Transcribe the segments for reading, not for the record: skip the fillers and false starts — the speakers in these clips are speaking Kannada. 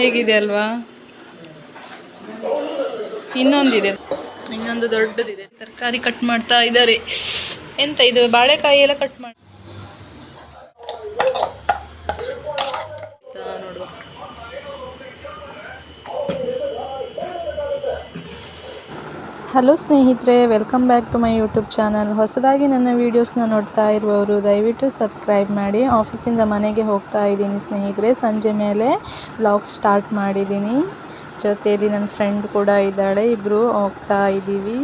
ಹೇಗಿದೆ ಅಲ್ವಾ? ಇನ್ನೊಂದಿದೆ, ಇನ್ನೊಂದು ದೊಡ್ಡದಿದೆ. ತರಕಾರಿ ಕಟ್ ಮಾಡ್ತಾ ಇದ್ದಾರೆ. ಎಂತ ಇದು ಬಾಳೆಕಾಯಿ ಎಲ್ಲ ಕಟ್ ಮಾಡಿ ನೋಡುವ. ಹಲೋ ಸ್ನೇಹಿತರೆ, welcome back to my YouTube channel. ಹೊಸದಾಗಿ ನನ್ನ ವೀಡಿಯೋಸ್ನ ನೋಡ್ತಾ ಇರುವವರು ದಯವಿಟ್ಟು ಸಬ್ಸ್ಕ್ರೈಬ್ ಮಾಡಿ. ಆಫೀಸಿಂದ ಮನೆಗೆ ಹೋಗ್ತಾ ಇದ್ದೀನಿ ಸ್ನೇಹಿತರೆ. ಸಂಜೆ ಮೇಲೆ ವ್ಲಾಗ್ ಸ್ಟಾರ್ಟ್ ಮಾಡಿದ್ದೀನಿ. ಜೊತೆಯಲ್ಲಿ ನನ್ನ ಫ್ರೆಂಡ್ ಕೂಡ ಇದ್ದಾಳೆ. ಇಬ್ಬರು ಹೋಗ್ತಾ ಇದ್ದೀವಿ.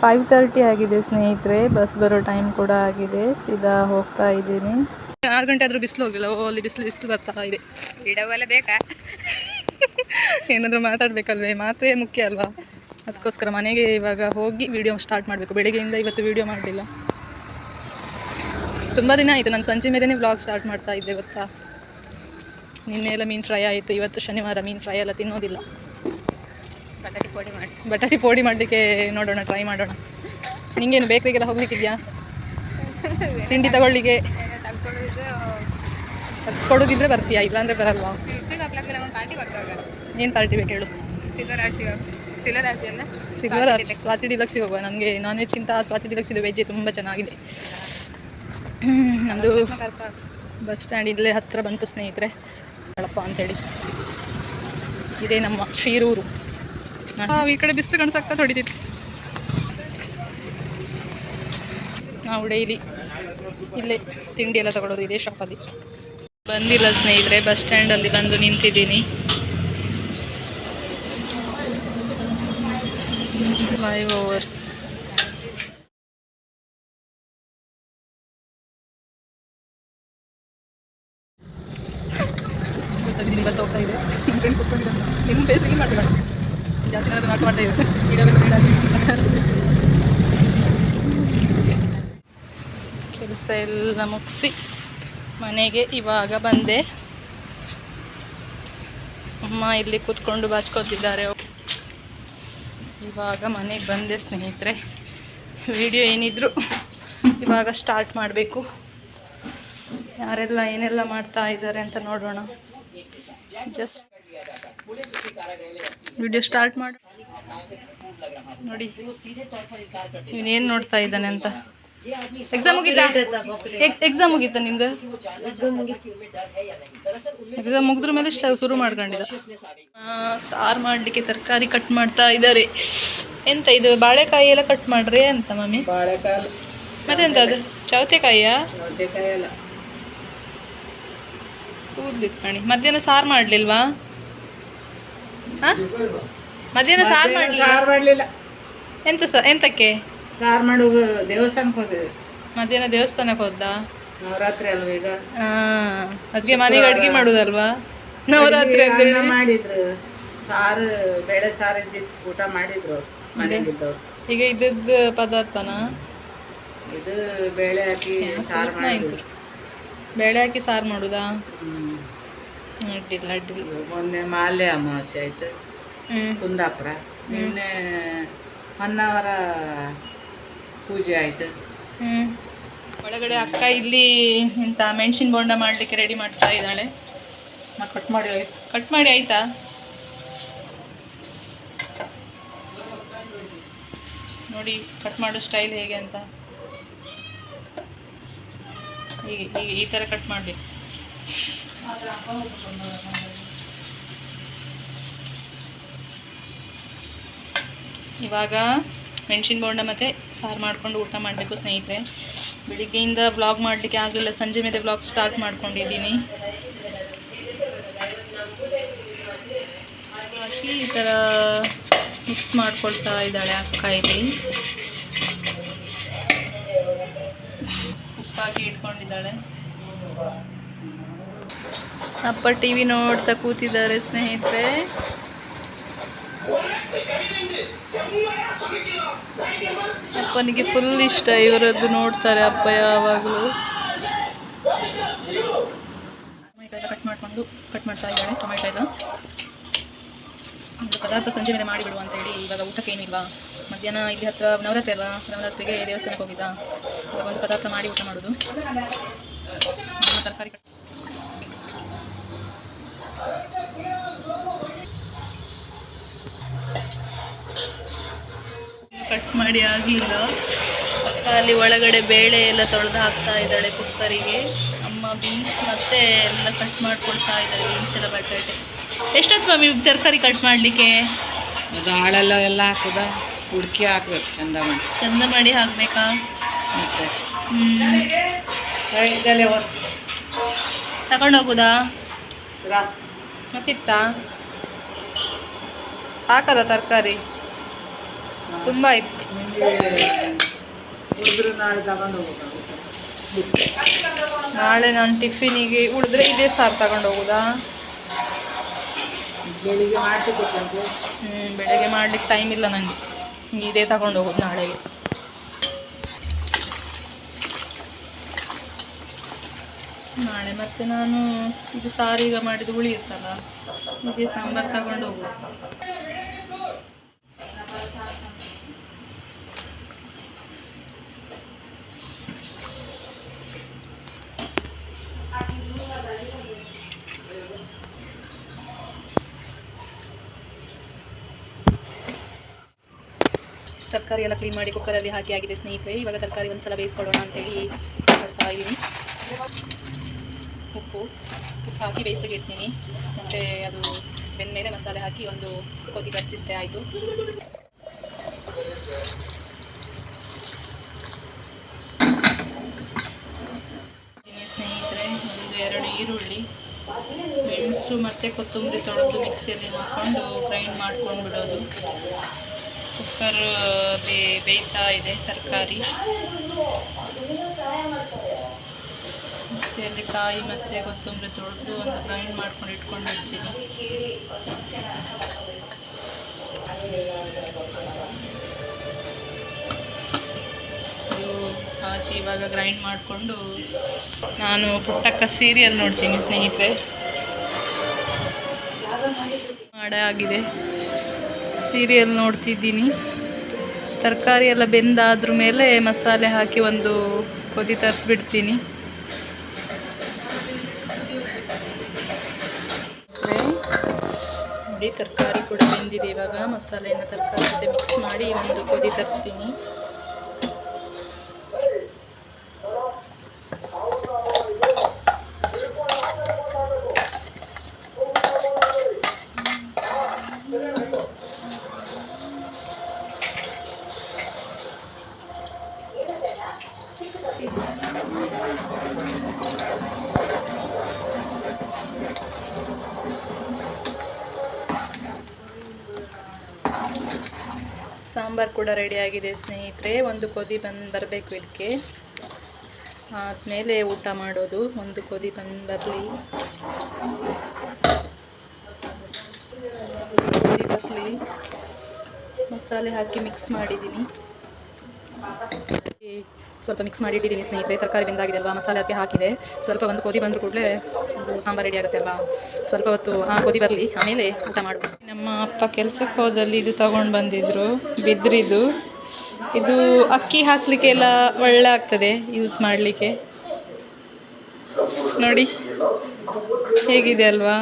5:30 ಆಗಿದೆ ಸ್ನೇಹಿತರೆ. ಬಸ್ ಬರೋ ಟೈಮ್ ಕೂಡ ಆಗಿದೆ. ಸೀದಾ ಹೋಗ್ತಾ ಇದ್ದೀನಿ. 6 ಗಂಟೆ ಆದರೂ ಬಿಸಿಲು ಹೋಗಿಲ್ಲ. ಅಲ್ಲಿ ಬಿಸಿಲು ಬರ್ತಾ ಇದೆ. ಗಿಡವೆಲ್ಲ ಬೇಕಾ? ಏನಾದರೂ ಮಾತಾಡಬೇಕಲ್ವೇ? ಮಾತೇ ಮುಖ್ಯ ಅಲ್ವಾ? ಅದಕ್ಕೋಸ್ಕರ ಮನೆಗೆ ಇವಾಗ ಹೋಗಿ ವಿಡಿಯೋ ಸ್ಟಾರ್ಟ್ ಮಾಡಬೇಕು. ಬೆಳಗ್ಗೆಯಿಂದ ಇವತ್ತು ವಿಡಿಯೋ ಮಾಡಲಿಲ್ಲ. ತುಂಬ ದಿನ ಆಯಿತು. ನಾನು ಸಂಜೆ ಮೇಲೇ ವ್ಲಾಗ್ ಸ್ಟಾರ್ಟ್ ಮಾಡ್ತಾ ಇದ್ದೆ. ಗೊತ್ತಾ, ನಿನ್ನೆ ಎಲ್ಲ ಮೀನು ಫ್ರೈ ಆಯಿತು. ಇವತ್ತು ಶನಿವಾರ, ಮೀನು ಫ್ರೈ ಎಲ್ಲ ತಿನ್ನೋದಿಲ್ಲ. ಬಟಾಟಿ ಪೋಡಿ ಮಾಡಲಿಕ್ಕೆ ನೋಡೋಣ, ಟ್ರೈ ಮಾಡೋಣ. ನಿಂಗೇನು ಬೇಕ್ರಿಗೆಲ್ಲ ಹೋಗ್ಲಿಕ್ಕಿದೆಯಾ? ತಿಂಡಿ ತಗೊಳ್ಳಿಕ್ಕೆ ತಗ್ಸ್ಕೊಡೋದಿದ್ರೆ ಬರ್ತೀಯಾ? ಇಲ್ಲಾಂದರೆ ಬರಲ್ವಾ? ಏನು ಪಾರ್ಟಿ ಬೇಕು ಹೇಳು? ಸಿಲ್ವರ್ ಸ್ವಾತಿ ಡಿಲಕ್ಸಿಗೆ ಹೋಗುವ. ನನಗೆ ನಾನ್ ವೆಜ್ಗಿಂತ ಸ್ವಾತಿ ಡಿಲಕ್ಸಿದು ವೆಜ್ಜೇ ತುಂಬ ಚೆನ್ನಾಗಿದೆ. ನಮ್ಮದು ಬಸ್ ಸ್ಟ್ಯಾಂಡ್ ಇಲ್ಲೇ ಹತ್ತಿರ ಬಂತು ಸ್ನೇಹಿತರೆ. ಹೇಳಪ್ಪ ಅಂಥೇಳಿ ಇದೇ ನಮ್ಮ ಶಿರೂರು. ಈ ಕಡೆ ಬಿಸಿಲು ಕಾಣಿಸಕ್ಕ ಹೊಡಿತಿತ್ತು. ನಾವು ಡೈಲಿ ಇಲ್ಲೇ ತಿಂಡಿ ಎಲ್ಲ ತಗೊಳ್ಳೋದು ಇದೇ ಶಾಪಲ್ಲಿ. ಬಂದಿಲ್ಲ ಸ್ನೇಹಿತರೆ, ಬಸ್ ಸ್ಟ್ಯಾಂಡಲ್ಲಿ ಬಂದು ನಿಂತಿದ್ದೀನಿ. ಫ್ಲೈ ಓವರ್ ಬಸ್ ಹೋಗ್ತಾ ಇದೆ. ನಿಮ್ಮ ಬೇಸಿಗೆ ಮಾಡ್ತೀವಿ ಜಾಸ್ತಿ ನಾಟಕ ಮಾಡ್ತಾ ಇದೆ. ಕೆಲಸ ಎಲ್ಲ ಮುಗಿಸಿ ಮನೆಗೆ ಇವಾಗ ಬಂದೆ. ಅಮ್ಮ ಇಲ್ಲಿ ಕೂತ್ಕೊಂಡು ಬಾಚ್ಕೋತಿದ್ದಾರೆ. ಇವಾಗ ಮನೆಗೆ ಬಂದೆ ಸ್ನೇಹಿತರೆ. ವಿಡಿಯೋ ಏನಿದ್ರು ಇವಾಗ ಸ್ಟಾರ್ಟ್ ಮಾಡಬೇಕು. ಯಾರೆಲ್ಲ ಏನೆಲ್ಲ ಮಾಡ್ತಾ ಇದ್ದಾರೆ ಅಂತ ನೋಡೋಣ. ಜಸ್ಟ್ ವಿಡಿಯೋ ಸ್ಟಾರ್ಟ್ ಮಾಡಿ ನೋಡಿ. ಇವನೇನು ನೋಡ್ತಾ ಇದ್ದಾನೆ ಅಂತ. ಎಕ್ಸಾಮ್ ಮುಗೀತಾ ನಿಂದು? ಎಕ್ಸಾಮ್ ಮುಗಿದ್ರ ಮೇಲೆ ಶುರು ಮಾಡ್ಕೊಂಡಿದ್ದ. ಸಾರು ಮಾಡಲಿಕ್ಕೆ ತರಕಾರಿ ಕಟ್ ಮಾಡ್ತಾ ಇದ್ದಾರೆ. ಎಂತ ಇದು ಬಾಳೆಕಾಯಿ ಎಲ್ಲ ಕಟ್ ಮಾಡ್ರಿ ಅಂತ ಮಮ್ಮಿ? ಬಾಳೆಕಾಯಿ ಮತ್ತೆ ಎಂತ ಅದು ಸೌತೆಕಾಯಿಯಾ? ಸೌತೆಕಾಯಿ ಅಲ್ಲ, ಕೂದ್ಲಿತ್ತು ಕಣಿ. ಮಧ್ಯಾಹ್ನ ಸಾರು ಮಾಡಲಿಲ್ವಾ? ಮಧ್ಯಾಹ್ನ ಸಾರು ಮಾಡಲಿಲ್ಲ. ಎಂತಕ್ಕೆ ಸಾರು ಮಾಡುವ? ದೇವಸ್ಥಾನಕ್ಕೆ ಹೋಗಿದ್ದೆ. ಮಧ್ಯಾಹ್ನ ದೇವಸ್ಥಾನಕ್ಕೆ ಹೋದ? ನವರಾತ್ರಿ ಅಲ್ವ ಈಗ. ಅದಕ್ಕೆ ಮನೆಗೆ ಅಡುಗೆ ಮಾಡುದಲ್ವಾ? ನವರಾತ್ರಿ ಮಾಡಿದ್ರು. ಸಾರು, ಬೇಳೆ ಸಾರು ಇದ್ದಿತ್ತು, ಊಟ ಮಾಡಿದ್ರು ಮನೆಗಿದ್ದವ್ರು. ಈಗ ಇದ್ದದ್ದು ಪದಾರ್ಥನ ಇದು ಬೇಳೆ ಹಾಕಿ ಸಾರು ಮಾಡಿದ್ರು. ಬೇಳೆ ಹಾಕಿ ಸಾರು ಮಾಡುದಾ? ಅಡ್ಡಿಲ್ಲ ಅಡ್ಡಿಲ್ಲ. ಮೊನ್ನೆ ಮಾಲ್ಯ ಅಮಾವಾಸ್ಯೆ ಆಯ್ತು ಕುಂದಾಪುರ. ನಿನ್ನೆ ಹೊನ್ನಾವರ ಪೂಜೆ ಆಯ್ತು. ಒಳಗಡೆ ಅಕ್ಕ ಇಲ್ಲಿ ಎಂತ ಮೆಣಸಿನ ಬೋಂಡ ಮಾಡಲಿಕ್ಕೆ ರೆಡಿ ಮಾಡ್ತಾ ಇದ್ದಾಳೆ. ಕಟ್ ಮಾಡಿ ಆಯ್ತಾ? ನೋಡಿ ಕಟ್ ಮಾಡೋ ಸ್ಟೈಲ್ ಹೇಗೆ ಅಂತ. ಹೀಗೆ ಈ ಥರ ಕಟ್ ಮಾಡಬೇಕು. ಇವಾಗ ಮೆಣಸಿನ ಬೋಂಡ ಮತ್ತು ಸಾರು ಮಾಡಿಕೊಂಡು ಊಟ ಮಾಡಬೇಕು ಸ್ನೇಹಿತರೆ. ಬೆಳಿಗ್ಗೆಯಿಂದ ವ್ಲಾಗ್ ಮಾಡಲಿಕ್ಕೆ ಆಗಲಿಲ್ಲ. ಸಂಜೆ ಮೇಲೆ ವ್ಲಾಗ್ ಸ್ಟಾರ್ಟ್ ಮಾಡ್ಕೊಂಡಿದ್ದೀನಿ. ಹಾಕಿ ಈ ಥರ ಮಿಕ್ಸ್ ಮಾಡ್ಕೊಳ್ತಾ ಇದ್ದಾಳೆ ಅಕ್ಕ. ಇಲ್ಲಿ ಉಪ್ಪಾಕಿ ಇಟ್ಕೊಂಡಿದ್ದಾಳೆ. ಅಪ್ಪ ಟಿವಿ ನೋಡ್ತಾ ಕೂತಿದ್ದಾರೆ ಸ್ನೇಹಿತರೆ. ಅಪ್ಪನಿಗೆ ಫುಲ್ ಇಷ್ಟ ಇವರದ್ದು, ನೋಡ್ತಾರೆ ಅಪ್ಪ ಯಾವಾಗಲೂ. ಟೊಮೆಟೊ ಎಲ್ಲ ಕಟ್ ಮಾಡ್ತಾ ಇದ್ದಾಳೆ. ಟೊಮೆಟೊ ಎಲ್ಲ ಒಂದು ಪದಾರ್ಥ ಸಂಜೆ ಮೇಲೆ ಮಾಡಿಬಿಡುವ ಅಂತೇಳಿ. ಇವಾಗ ಊಟಕ್ಕೆ ಏನಿಲ್ವಾ? ಮಧ್ಯಾಹ್ನ ಇಲ್ಲಿ ಹತ್ರ ನವರಾತ್ರಿ ಅಲ್ವಾ? ನವರಾತ್ರಿಗೆ ದೇವಸ್ಥಾನಕ್ಕೆ ಹೋಗಿದ್ದ. ಇವಾಗ ಒಂದು ಪದಾರ್ಥ ಮಾಡಿ ಊಟ ಮಾಡೋದು. ತರಕಾರಿ ಮಾಡಿ ಆಗಲಿಲ್ಲ. ಅಕ್ಕ ಅಲ್ಲಿ ಒಳಗಡೆ ಬೇಳೆ ಎಲ್ಲ ತೊಳೆದು ಹಾಕ್ತಾ ಇದ್ದಾಳೆ ಕುಕ್ಕರಿಗೆ. ಅಮ್ಮ ಬೀನ್ಸ್ ಮತ್ತೆ ಎಲ್ಲ ಕಟ್ ಮಾಡ್ಕೊಳ್ತಾ ಇದ್ದಾಳೆ, ಬೀನ್ಸ್ ಎಲ್ಲ ಬಟಾಟೆ. ಎಷ್ಟೊತ್ತು ಮಮ್ಮಿ ತರಕಾರಿ ಕಟ್ ಮಾಡಲಿಕ್ಕೆ? ಅದು ಹಾಳೆಲ್ಲ ಎಲ್ಲ ಹಾಕೋದ ಹುಡುಕಿ ಹಾಕ್ಬೇಕು, ಚಂದ ಮಾಡಿ ಹಾಕಬೇಕಾ? ಮತ್ತೆ ತಗೊಂಡು ಹೋಗುದಾ ಮತ್ತಿತ್ತ? ಸಾಕಲ್ಲ ತರಕಾರಿ ತುಂಬ ಇತ್ತು. ಹುಡುಗರು ನಾಳೆ ತಗೊಂಡು ಹೋಗ್ಬೇಕು. ನಾಳೆ ನಾನು ಟಿಫಿನಿಗೆ ಉಳಿದ್ರೆ ಇದೇ ಸಾರು ತಗೊಂಡು ಹೋಗುದಾ? ಬೆಳಿಗ್ಗೆ ಮಾಡ್ತಿದ್ದಕ್ಕೆ ಬೆಳಗ್ಗೆ ಮಾಡ್ಲಿಕ್ಕೆ ಟೈಮ್ ಇಲ್ಲ ನನಗೆ, ಇದೇ ತಗೊಂಡು ಹೋಗೋದು ನಾಳೆಗೆ. ನಾಳೆ ಮತ್ತೆ ನಾನು ಇದು ಸಾರೀಗ ಮಾಡಿದ್ದು ಉಳಿಯುತ್ತಲ್ಲ, ಇದೇ ಸಾಂಬಾರು ತಗೊಂಡು ಹೋಗೋದು. ತರಕಾರಿ ಎಲ್ಲ ಕ್ಲೀನ್ ಮಾಡಿ ಕುಕ್ಕರಲ್ಲಿ ಹಾಕಿ ಆಗಿದೆ ಸ್ನೇಹಿತರೆ. ಇವಾಗ ತರಕಾರಿ ಒಂದ್ಸಲ ಬೇಯಿಸ್ಕೊಳ್ಳೋಣ ಅಂತೇಳಿ ಮಾಡ್ತಾ ಇದ್ದೀನಿ. ಉಪ್ಪು ಹಾಕಿ ಬೇಯಿಸಲಿಕ್ಕೆ ಇಡ್ತೀನಿ. ಮತ್ತು ಅದು ಬೆಂದಮೇಲೆ ಮಸಾಲೆ ಹಾಕಿ ಒಂದು ಕೊದಿ ಬರ್ತಿದ್ದೆ ಆಯಿತು. ಸ್ನೇಹಿತರೆ, ಒಂದು 2 ಈರುಳ್ಳಿ, ಮೆಣಸು ಮತ್ತು ಕೊತ್ತಂಬರಿ ತೊಳೆದು ಮಿಕ್ಸಿಯಲ್ಲಿ ಹಾಕ್ಕೊಂಡು ಗ್ರೈಂಡ್ ಮಾಡ್ಕೊಂಡು ಬಿಡೋದು. ಕುಕ್ಕರ್ ಬೇಯ್ತಾ ಇದೆ ತರಕಾರಿ. ಮಿಕ್ಸಿಯಲ್ಲಿ ಕಾಯಿ ಮತ್ತು ಕೊತ್ತಂಬರಿ ತೊಳೆದು ಒಂದು ಗ್ರೈಂಡ್ ಮಾಡ್ಕೊಂಡು ಇಟ್ಕೊಂಡಿರ್ತೀನಿ. ಇದು ಹಾಕಿ ಇವಾಗ ಗ್ರೈಂಡ್ ಮಾಡಿಕೊಂಡು ನಾನು ಪುಟ್ಟಕ್ಕ ಸೀರಿಯಲ್ ನೋಡ್ತೀನಿ ಸ್ನೇಹಿತರೆ. ಆಗಿದೆ, ಸೀರಿಯಲ್ ನೋಡ್ತಿದ್ದೀನಿ. ತರಕಾರಿ ಎಲ್ಲ ಬೆಂದಾದ್ರ ಮೇಲೆ ಮಸಾಲೆ ಹಾಕಿ ಒಂದು ಕೊದಿ ತರಿಸ್ಬಿಡ್ತೀನಿ. ನೋಡಿ ತರಕಾರಿ ಕೂಡ ಬೆಂದಿದೆ. ಇವಾಗ ಮಸಾಲೆಯನ್ನು ತರಕಾರಿ ಜೊತೆ ಮಿಕ್ಸ್ ಮಾಡಿ ಒಂದು ಕೊದಿ ತರಿಸ್ತೀನಿ. ಸಾಂಬಾರು ಕೂಡ ರೆಡಿಯಾಗಿದೆ ಸ್ನೇಹಿತರೆ. ಒಂದು ಕೊದಿ ಬರಬೇಕು ಇದಕ್ಕೆ, ಆದಮೇಲೆ ಊಟ ಮಾಡೋದು. ಒಂದು ಕೊದಿ ಬರಲಿ, ಮಸಾಲೆ ಹಾಕಿ ಮಿಕ್ಸ್ ಮಾಡಿದ್ದೀನಿ. ಸ್ವಲ್ಪ ಮಿಕ್ಸ್ ಮಾಡಿ ಇಟ್ಟಿದ್ದೀನಿ ಸ್ನೇಹಿತರೆ. ತರಕಾರಿ ಬೆಂದಾಗಿದೆ ಅಲ್ವಾ, ಮಸಾಲೆ ಅದಕ್ಕೆ ಹಾಕಿದೆ. ಸ್ವಲ್ಪ ಒಂದು ಕೊದಿ ಬಂದರೂ ಕೂಡಲೇ ಇದು ಸಾಂಬಾರು ರೆಡಿ ಆಗುತ್ತೆ ಅಲ್ವಾ. ಸ್ವಲ್ಪ ಹೊತ್ತು ಕೊದಿ ಬರಲಿ, ಆಮೇಲೆ ಊಟ ಮಾಡಬೇಕು. ನಮ್ಮ ಅಪ್ಪ ಕೆಲಸಕ್ಕೆ ಹೋದಲ್ಲಿ ಇದು ತಗೊಂಡು ಬಂದಿದ್ರು, ಬಿದ್ರಿದು. ಇದು ಅಕ್ಕಿ ಹಾಕಲಿಕ್ಕೆಲ್ಲ ಒಳ್ಳೆ ಆಗ್ತದೆ ಯೂಸ್ ಮಾಡಲಿಕ್ಕೆ. ನೋಡಿ ಹೇಗಿದೆ ಅಲ್ವಾ.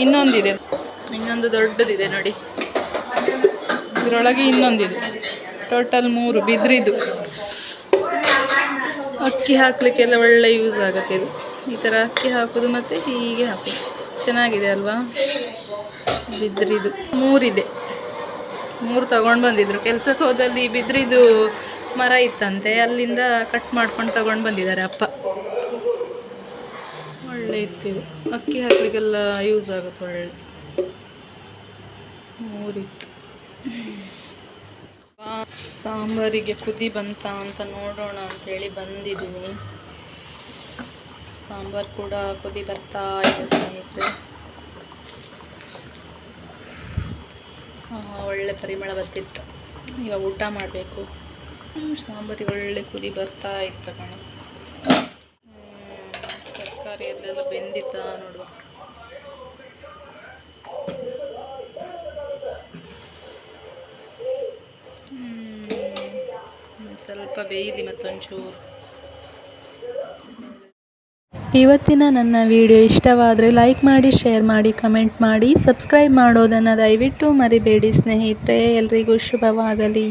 ಇನ್ನೊಂದು ದೊಡ್ಡದಿದೆ ನೋಡಿ, ಇದರೊಳಗೆ ಇನ್ನೊಂದಿದೆ. ಟೋಟಲ್ 3 ಬಿದ್ರಿದು. ಅಕ್ಕಿ ಹಾಕಲಿಕ್ಕೆಲ್ಲ ಒಳ್ಳೆ ಯೂಸ್ ಆಗುತ್ತೆ ಇದು. ಈ ಥರ ಅಕ್ಕಿ ಹಾಕೋದು ಮತ್ತು ಹೀಗೆ ಹಾಕೋದು. ಚೆನ್ನಾಗಿದೆ ಅಲ್ವಾ. ಬಿದ್ರಿದು 3 ಇದೆ. 3 ತಗೊಂಡು ಬಂದಿದ್ರು. ಕೆಲಸಕ್ಕೆ ಹೋದಲ್ಲಿ ಬಿದ್ರಿದು ಮರ ಇತ್ತಂತೆ, ಅಲ್ಲಿಂದ ಕಟ್ ಮಾಡ್ಕೊಂಡು ತಗೊಂಡು ಬಂದಿದ್ದಾರೆ ಅಪ್ಪ. ಒಳ್ಳೆ ಇತ್ತಿದು, ಅಕ್ಕಿ ಹಾಕಲಿಕ್ಕೆಲ್ಲ ಯೂಸ್ ಆಗುತ್ತೆ. ಒಳ್ಳೆ 3 ಇತ್ತು. ಸಾಂಬಾರಿಗೆ ಕುದಿ ಬಂತ ಅಂತ ನೋಡೋಣ ಅಂಥೇಳಿ ಬಂದಿದ್ದೀನಿ. ಸಾಂಬಾರು ಕೂಡ ಕುದಿ ಬರ್ತಾ ಇದೆ ಸ್ನೇಹಿತರೆ. ಒಳ್ಳೆ ಪರಿಮಳ ಬರ್ತಿತ್ತು. ಈಗ ಊಟ ಮಾಡಬೇಕು. ಸಾಂಬಾರಿಗೆ ಒಳ್ಳೆ ಕುದಿ ಬರ್ತಾ ಇತ್ತು ಕಣೆ. ತರಕಾರಿ ಎಲ್ಲೆಲ್ಲ ಬೆಂದಿತ್ತಾ ನೋಡುವ. ಸ್ವಲ್ಪ ಬೇಯಲಿ ಮತ್ತೊಂಚೂರು. ಇವತ್ತಿನ ನನ್ನ ವಿಡಿಯೋ ಇಷ್ಟವಾದರೆ ಲೈಕ್ ಮಾಡಿ, ಶೇರ್ ಮಾಡಿ, ಕಮೆಂಟ್ ಮಾಡಿ, ಸಬ್ಸ್ಕ್ರೈಬ್ ಮಾಡೋದನ್ನು ದಯವಿಟ್ಟು ಮರಿಬೇಡಿ ಸ್ನೇಹಿತರೆ. ಎಲ್ರಿಗೂ ಶುಭವಾಗಲಿ.